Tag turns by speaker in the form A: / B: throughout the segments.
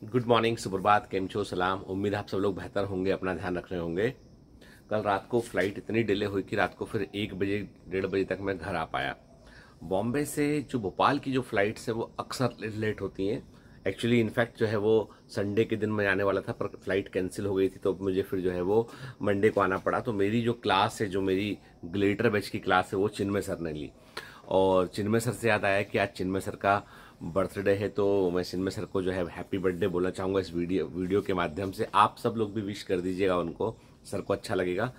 A: Good morning, सुप्रभात, केम छो, सलाम। उम्मीद है आप सब लोग बेहतर होंगे, अपना ध्यान रख रहे होंगे। कल रात को फ्लाइट इतनी डिले हुई कि रात को फिर 1 बजे 1:30 बजे तक मैं घर आ पाया। बॉम्बे से जो भोपाल की जो फ्लाइट्स है वो अक्सर लेट होती हैं। एक्चुअली इनफैक्ट जो है वो संडे के दिन मैं आने वाला था, पर फ्लाइट कैंसिल हो गई थी, तो मुझे फिर जो है वो मंडे को आना पड़ा। तो मेरी जो क्लास है, जो मेरी ग्लेटर बैच की क्लास है, वो चिन्मय सर ने ली। और चिन्मय सर से याद आया कि आज चिन्मय सर का बर्थडे है, तो मैं चिन्मय सर को जो है हैप्पी बर्थडे बोलना चाहूँगा इस वीडियो के माध्यम से। आप सब लोग भी विश कर दीजिएगा उनको, सर को अच्छा लगेगा।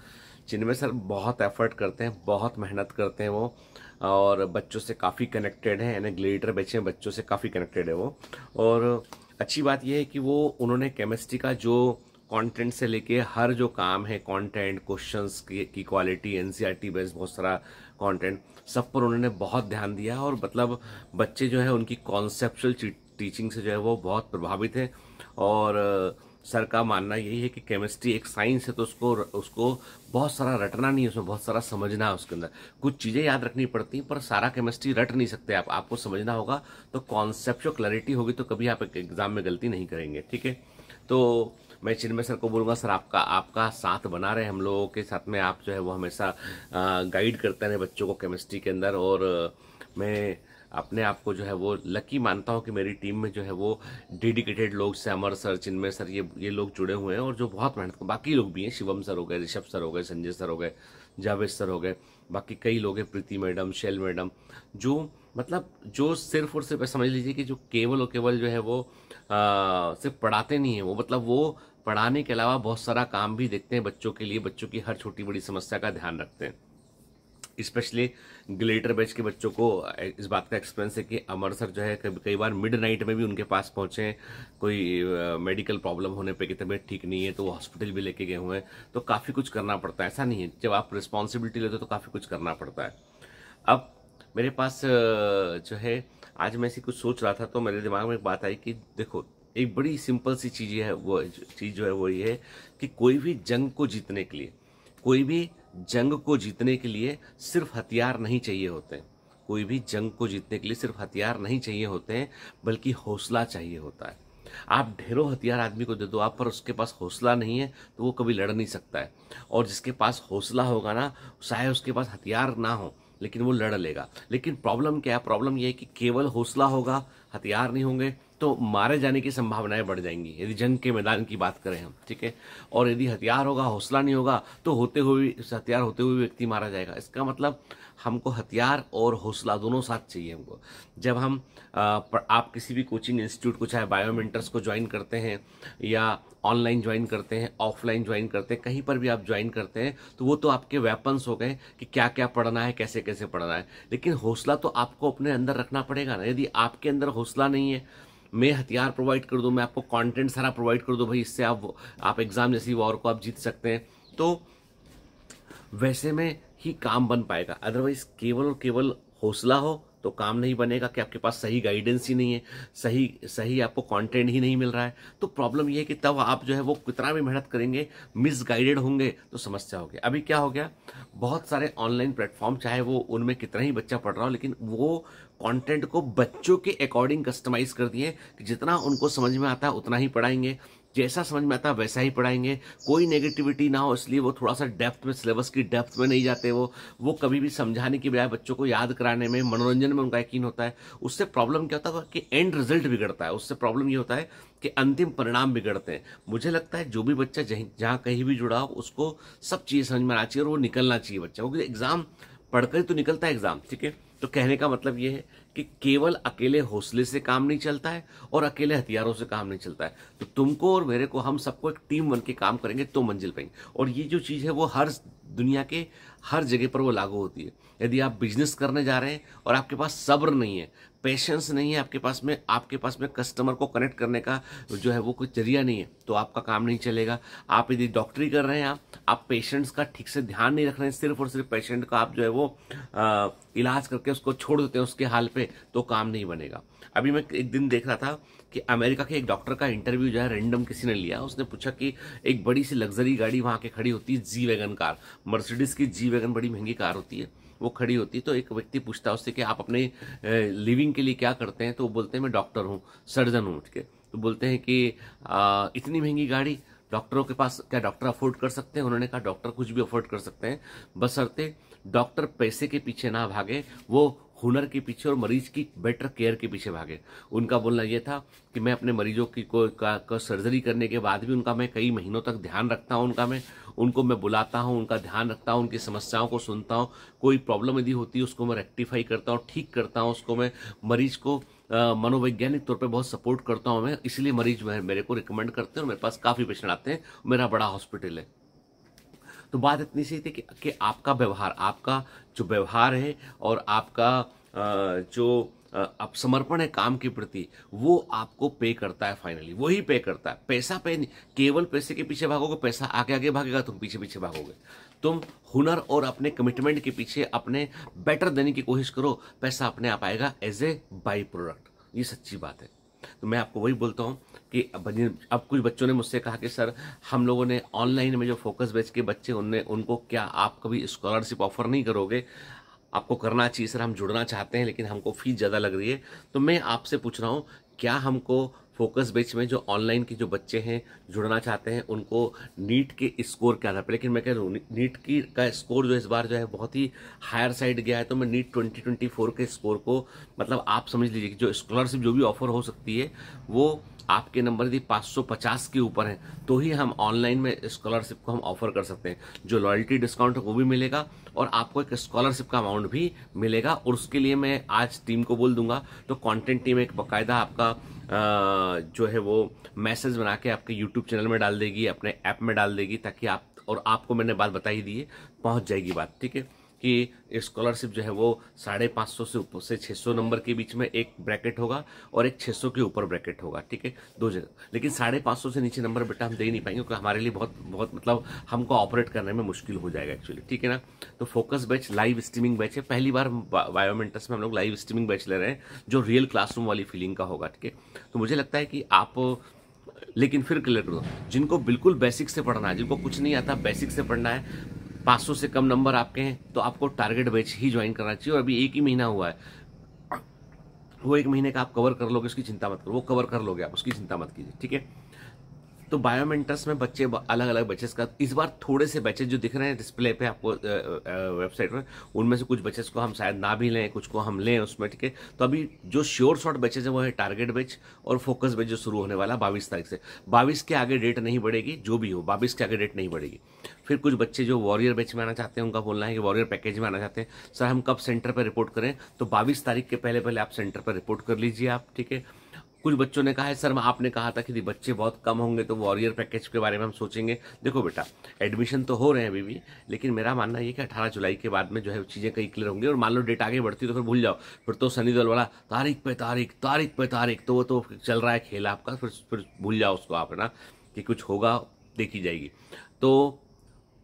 A: चिन्मय सर बहुत एफर्ट करते हैं, बहुत मेहनत करते हैं वो, और बच्चों से काफ़ी कनेक्टेड हैं, यानी ग्लेटर बैच में बच्चों से काफ़ी कनेक्टेड है वो। और अच्छी बात यह है कि वो उन्होंने केमिस्ट्री का जो कंटेंट से लेके हर जो काम है, कंटेंट, क्वेश्चंस की क्वालिटी, एनसीईआरटी बेस्ड बहुत सारा कंटेंट, सब पर उन्होंने बहुत ध्यान दिया। और मतलब बच्चे जो है उनकी कॉन्सेप्चुअल टीचिंग से जो है वो बहुत प्रभावित है। और सर का मानना यही है कि केमिस्ट्री एक साइंस है, तो उसको उसको बहुत सारा रटना नहीं है, उसमें बहुत सारा समझना है। उसके अंदर कुछ चीज़ें याद रखनी पड़ती हैं, पर सारा केमिस्ट्री रट नहीं सकते आप, आपको समझना होगा। तो कॉन्सेप्चुअल क्लैरिटी होगी तो कभी आप एग्जाम में गलती नहीं करेंगे, ठीक है। तो मैं चिन्मय सर को बोलूँगा, सर आपका आपका साथ बना रहे, हम लोगों के साथ में आप जो है वो हमेशा गाइड करते रहे बच्चों को केमिस्ट्री के अंदर। और मैं अपने आप को जो है वो लकी मानता हूँ कि मेरी टीम में जो है वो डेडिकेटेड लोग से अमर सर, चिन्मय सर, ये लोग जुड़े हुए हैं, और जो बहुत मेहनत, बाकी लोग भी हैं, शिवम सर हो गए, ऋषभ सर हो गए, संजय सर हो गए, जावेद सर हो गए, बाकी कई लोग हैं, प्रीति मैडम, शैल मैडम, जो मतलब जो सिर्फ और सिर्फ समझ लीजिए कि जो केवल और केवल जो है वो सिर्फ पढ़ाते नहीं है, वो मतलब वो पढ़ाने के अलावा बहुत सारा काम भी देखते हैं बच्चों के लिए, बच्चों की हर छोटी बड़ी समस्या का ध्यान रखते हैं। स्पेशली ग्लेटर बैच के बच्चों को इस बात का एक्सपीरियंस है कि अमर सर जो है कई बार मिड नाइट में भी उनके पास पहुंचे हैं, कोई मेडिकल प्रॉब्लम होने पे कि तबीयत ठीक नहीं है, तो वो हॉस्पिटल भी लेके गए हुए हैं। तो काफ़ी कुछ करना पड़ता है, ऐसा नहीं है, जब आप रिस्पॉन्सिबिलिटी लेते हो तो काफ़ी कुछ करना पड़ता है। अब मेरे पास जो है, आज मैं ऐसी कुछ सोच रहा था तो मेरे दिमाग में एक बात आई कि देखो, एक बड़ी सिंपल सी चीज़ है, वो चीज़ जो है वो ये है कि कोई भी जंग को जीतने के लिए, कोई भी जंग को जीतने के लिए सिर्फ हथियार नहीं चाहिए होते हैं। कोई भी जंग को जीतने के लिए सिर्फ हथियार नहीं चाहिए होते हैं, बल्कि हौसला चाहिए होता है। आप ढेरों हथियार आदमी को दे दो आप, पर उसके पास हौसला नहीं है तो वो कभी लड़ नहीं सकता है। और जिसके पास हौसला होगा ना, चाहे उसके पास हथियार ना हो, लेकिन वो लड़ लेगा। लेकिन प्रॉब्लम क्या है? प्रॉब्लम ये है कि केवल हौसला होगा, हथियार नहीं होंगे, तो मारे जाने की संभावनाएं बढ़ जाएंगी, यदि जंग के मैदान की बात करें हम, ठीक है। और यदि हथियार होगा, हौसला नहीं होगा, तो होते हुए हथियार होते हुए व्यक्ति मारा जाएगा। इसका मतलब हमको हथियार और हौसला दोनों साथ चाहिए हमको। जब हम आप किसी भी कोचिंग इंस्टीट्यूट को, चाहे बायोमेंटर्स को ज्वाइन करते हैं, या ऑनलाइन ज्वाइन करते हैं, ऑफलाइन ज्वाइन करते हैं, कहीं पर भी आप ज्वाइन करते हैं, तो वो तो आपके वेपन्स हो गए कि क्या क्या पढ़ना है, कैसे कैसे पढ़ना है। लेकिन हौसला तो आपको अपने अंदर रखना पड़ेगा ना। यदि आपके अंदर हौसला नहीं है, मैं हथियार प्रोवाइड कर दूं, मैं आपको कंटेंट सारा प्रोवाइड कर दूं, भाई इससे आप एग्जाम जैसी वॉर को आप जीत सकते हैं, तो वैसे में ही काम बन पाएगा। अदरवाइज केवल और केवल हौसला हो तो काम नहीं बनेगा, कि आपके पास सही गाइडेंस ही नहीं है, सही सही आपको कंटेंट ही नहीं मिल रहा है, तो प्रॉब्लम ये है कि तब आप जो है वो कितना भी मेहनत करेंगे, मिसगाइडेड होंगे तो समस्या होगी। अभी क्या हो गया, बहुत सारे ऑनलाइन प्लेटफॉर्म, चाहे वो उनमें कितना ही बच्चा पढ़ रहा हो, लेकिन वो कंटेंट को बच्चों के अकॉर्डिंग कस्टमाइज कर दिए कि जितना उनको समझ में आता है उतना ही पढ़ाएंगे, जैसा समझ में आता है वैसा ही पढ़ाएंगे, कोई नेगेटिविटी ना हो, इसलिए वो थोड़ा सा डेप्थ में, सिलेबस की डेप्थ में नहीं जाते। वो कभी भी समझाने की बजाय बच्चों को याद कराने में, मनोरंजन में उनका यकीन होता है। उससे प्रॉब्लम क्या होता है कि एंड रिजल्ट बिगड़ता है। उससे प्रॉब्लम ये होता है कि अंतिम परिणाम बिगड़ते हैं। मुझे लगता है जो भी बच्चा जहाँ कहीं भी जुड़ा हो, उसको सब चीज़ें समझ में आना चाहिए और वो निकलना चाहिए बच्चा, क्योंकि एग्जाम पढ़कर ही तो निकलता है एग्जाम, ठीक है। तो कहने का मतलब ये है कि केवल अकेले हौसले से काम नहीं चलता है और अकेले हथियारों से काम नहीं चलता है। तो तुमको और मेरे को, हम सबको एक टीम बन के काम करेंगे तो मंजिल पाएंगे। और ये जो चीज़ है वो हर दुनिया के हर जगह पर वो लागू होती है। यदि आप बिजनेस करने जा रहे हैं और आपके पास सब्र नहीं है, पेशेंस नहीं है आपके पास में कस्टमर को कनेक्ट करने का जो है वो कोई जरिया नहीं है, तो आपका काम नहीं चलेगा। आप यदि डॉक्टरी कर रहे हैं, आप पेशेंट्स का ठीक से ध्यान नहीं रख रहे हैं, सिर्फ और सिर्फ पेशेंट का आप जो है वो इलाज करके उसको छोड़ देते हैं उसके हाल पे, तो काम नहीं बनेगा। अभी मैं एक दिन देख रहा था कि अमेरिका के एक डॉक्टर का इंटरव्यू जो है रैंडम किसी ने लिया। उसने पूछा कि एक बड़ी सी लग्जरी गाड़ी वहां के खड़ी होती है, जी वैगन कार, मर्सिडीज की जी वैगन बड़ी महंगी कार होती है, वो खड़ी होती है। तो एक व्यक्ति पूछता है उससे कि आप अपने लिविंग के लिए क्या करते हैं, तो वो बोलते हैं मैं डॉक्टर हूँ, सर्जन हूँ, ठीक है। तो बोलते हैं कि इतनी महंगी गाड़ी डॉक्टरों के पास, क्या डॉक्टर अफोर्ड कर सकते हैं? उन्होंने कहा डॉक्टर कुछ भी अफोर्ड कर सकते हैं, बशर्ते डॉक्टर पैसे के पीछे ना भागे, वो हुनर के पीछे और मरीज की बेटर केयर के पीछे भागे। उनका बोलना यह था कि मैं अपने मरीजों की को सर्जरी करने के बाद भी उनका मैं कई महीनों तक ध्यान रखता हूं, उनको मैं बुलाता हूं, उनका ध्यान रखता हूं, उनकी समस्याओं को सुनता हूं, कोई प्रॉब्लम यदि होती है उसको मैं रेक्टिफाई करता हूं, ठीक करता हूं, उसको मैं मरीज को मनोवैज्ञानिक तौर पे बहुत सपोर्ट करता हूं मैं, इसलिए मरीज मेरे को रिकमेंड करते हैं और मेरे पास काफ़ी पेशेंट आते हैं, मेरा बड़ा हॉस्पिटल है। तो बात इतनी सी थी कि आपका व्यवहार, आपका जो व्यवहार है और आपका जो आप समर्पण है काम के प्रति, वो आपको पे करता है, फाइनली वही पे करता है। पैसा पे नहीं, केवल पैसे के पीछे भागोगे, पैसा आगे आगे भागेगा, तुम पीछे पीछे भागोगे। तुम हुनर और अपने कमिटमेंट के पीछे अपने बेटर देने की कोशिश करो, पैसा अपने आप आएगा एज ए बाई प्रोडक्ट। ये सच्ची बात है। तो मैं आपको वही बोलता हूँ कि अब कुछ बच्चों ने मुझसे कहा कि सर हम लोगों ने ऑनलाइन में जो फोकस बैच के बच्चे उनको क्या आप कभी स्कॉलरशिप ऑफर नहीं करोगे? आपको करना चाहिए सर, हम जुड़ना चाहते हैं लेकिन हमको फीस ज़्यादा लग रही है। तो मैं आपसे पूछ रहा हूँ, क्या हमको फोकस बैच में जो ऑनलाइन के जो बच्चे हैं जुड़ना चाहते हैं उनको नीट के स्कोर के आधार पर, लेकिन मैं कह रहा हूँ नीट की का स्कोर जो इस बार जो है बहुत ही हायर साइड गया है, तो मैं नीट 2024 के स्कोर को, मतलब आप समझ लीजिए कि जो स्कॉलरशिप जो भी ऑफर हो सकती है वो आपके नंबर यदि 550 के ऊपर है तो ही हम ऑनलाइन में स्कॉलरशिप को हम ऑफर कर सकते हैं। जो लॉयल्टी डिस्काउंट है वो भी मिलेगा और आपको एक स्कॉलरशिप का अमाउंट भी मिलेगा, और उसके लिए मैं आज टीम को बोल दूंगा, तो कंटेंट टीम एक बाकायदा आपका जो है वो मैसेज बना के आपके यूट्यूब चैनल में डाल देगी, अपने ऐप में डाल देगी, ताकि आप, और आपको मैंने बात बताई दी है, पहुंच जाएगी बात, ठीक है, कि स्कॉलरशिप जो है वो 550 से ऊपर से 600 नंबर के बीच में एक ब्रैकेट होगा और एक 600 के ऊपर ब्रैकेट होगा, ठीक है, दो जगह। लेकिन 550 से नीचे नंबर बेटा हम दे ही नहीं पाएंगे, क्योंकि हमारे लिए बहुत बहुत मतलब हमको ऑपरेट करने में मुश्किल हो जाएगा एक्चुअली, ठीक है ना। तो focus batch live streaming batch है, पहली बार बायोमेंटस में हम लोग लाइव स्ट्रीमिंग बैच ले रहे हैं जो रियल क्लासरूम वाली फीलिंग का होगा, ठीक है। तो मुझे लगता है कि आप, लेकिन फिर क्लियर करो, जिनको बिल्कुल बेसिक से पढ़ना है, जिनको कुछ नहीं आता, बेसिक से पढ़ना है, 500 से कम नंबर आपके हैं, तो आपको टारगेट बैच ही ज्वाइन करना चाहिए। और अभी 1 ही महीना हुआ है, वो 1 महीने का आप कवर कर लोगे, उसकी चिंता मत करो, वो कवर कर लोगे आप, उसकी चिंता मत कीजिए, ठीक है। तो बायोमेंटस में बच्चे अलग अलग बैचेस का, इस बार थोड़े से बैचेस जो दिख रहे हैं डिस्प्ले पे आपको वेबसाइट पर, उनमें से कुछ बैचेस को हम शायद ना भी लें, कुछ को हम लें उसमें, ठीक है। तो अभी जो श्योर शॉर्ट बैचेस है वो है टारगेट बैच और फोकस बैच जो शुरू होने वाला 22 तारीख से। 22 के आगे डेट नहीं बढ़ेगी, जो भी हो 22 के आगे डेट नहीं बढ़ेगी। फिर कुछ बच्चे जो वॉरियर बैच में आना चाहते हैं, उनका बोलना है कि वॉरियर पैकेज में आना चाहते हैं, सर हम कब सेंटर पर रिपोर्ट करें? तो 22 तारीख के पहले पहले आप सेंटर पर रिपोर्ट कर लीजिए आप, ठीक है। कुछ बच्चों ने कहा है सर आपने कहा था कि बच्चे बहुत कम होंगे तो वॉरियर पैकेज के बारे में हम सोचेंगे। देखो बेटा, एडमिशन तो हो रहे हैं अभी भी, लेकिन मेरा मानना ये कि 18 जुलाई के बाद में जो है चीज़ें कई क्लियर होंगी, और मान लो डेट आगे बढ़ती है तो फिर भूल जाओ, फिर तो सनी देओल वाला तारीख पे तारीख, तारीख पे तारीख, तो वो तो चल रहा है खेल आपका, फिर भूल जाओ उसको आप, है ना, कि कुछ होगा देखी जाएगी। तो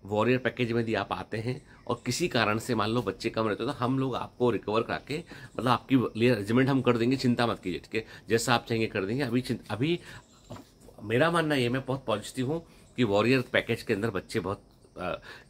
A: वॉरियर पैकेज में यदि आप आते हैं और किसी कारण से मान लो बच्चे कम रहते हो, तो हम लोग आपको रिकवर करा के, मतलब आपकी लिए रेजिमेंट हम कर देंगे, चिंता मत कीजिए, ठीक है, जैसा आप चाहेंगे कर देंगे। अभी मेरा मानना ये, मैं बहुत पॉजिटिव हूँ कि वॉरियर पैकेज के अंदर बच्चे बहुत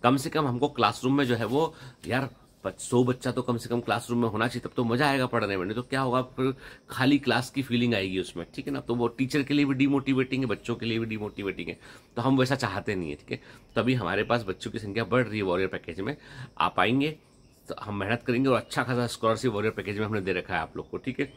A: कम से कम हमको क्लासरूम में जो है वो, यार 100 बच्चा तो कम से कम क्लासरूम में होना चाहिए, तब तो मजा आएगा पढ़ने में, नहीं तो क्या होगा, फिर खाली क्लास की फीलिंग आएगी उसमें, ठीक है ना। तो वो टीचर के लिए भी डिमोटिवेटिंग है, बच्चों के लिए भी डिमोटिवेटिंग है, तो हम वैसा चाहते नहीं है, ठीक है। तभी हमारे पास बच्चों की संख्या बढ़ रही है वॉरियर पैकेज में। आप आएंगे तो हम मेहनत करेंगे, और अच्छा खासा स्कॉलरशिप वॉरियर पैकेज में हमने दे रखा है आप लोग को, ठीक है।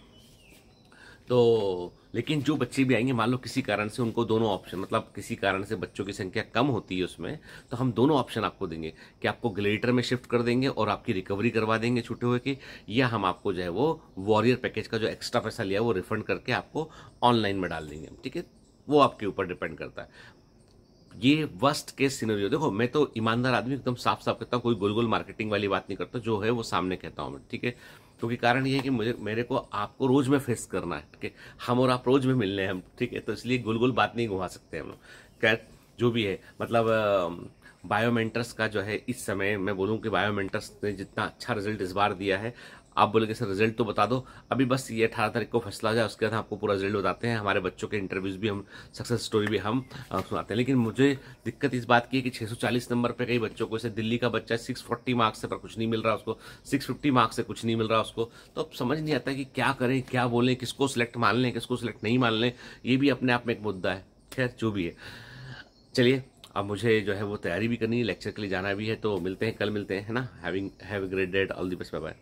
A: तो लेकिन जो बच्चे भी आएंगे, मान लो किसी कारण से उनको दोनों ऑप्शन, मतलब किसी कारण से बच्चों की संख्या कम होती है उसमें, तो हम दोनों ऑप्शन आपको देंगे कि आपको ग्लेटर में शिफ्ट कर देंगे और आपकी रिकवरी करवा देंगे छूटे हुए की, या हम आपको जो है वो वॉरियर पैकेज का जो एक्स्ट्रा पैसा लिया वो रिफंड करके आपको ऑनलाइन में डाल देंगे, ठीक है। वो आपके ऊपर डिपेंड करता है। ये वर्स्ट केस सिनेरियो, देखो मैं तो ईमानदार आदमी, एकदम साफ साफ कहता हूँ, कोई गोल गोल मार्केटिंग वाली बात नहीं करता, जो है वो सामने कहता हूँ मैं, ठीक है। क्योंकि कारण ये है कि मेरे को आपको रोज में फेस करना है, ठीक है, हम और आप रोज में मिलने हैं हम, ठीक है, तो इसलिए गोल गोल बात नहीं घुमा सकते हम लोग। खैर जो भी है, मतलब बायोमेंटर्स का जो है, इस समय मैं बोलूँ कि बायोमेंटर्स ने जितना अच्छा रिजल्ट इस बार दिया है, आप बोलेंगे सर रिजल्ट तो बता दो, अभी बस ये 18 तारीख को फैसला हो जाए, उसके बाद हम आपको पूरा रिजल्ट बताते हैं। हमारे बच्चों के इंटरव्यूज भी हम, सक्सेस स्टोरी भी हम सुनाते हैं। लेकिन मुझे दिक्कत इस बात की है कि 640 नंबर पे कई बच्चों को, जैसे दिल्ली का बच्चा 640 मार्क्स से पर कुछ नहीं मिल रहा उसको, 650 मार्क्स से कुछ नहीं मिल रहा उसको। तो अब समझ नहीं आता कि क्या करें, क्या बोलें, किसको सिलेक्ट मान लें, किसको सिलेक्ट नहीं मान लें। ये भी अपने आप में एक मुद्दा है। खैर जो भी है, चलिए अब मुझे जो है वो तैयारी भी करनी है, लेक्चर के लिए जाना भी है। तो मिलते हैं, कल मिलते हैं, है ना। Have a great day, all the best, bye bye.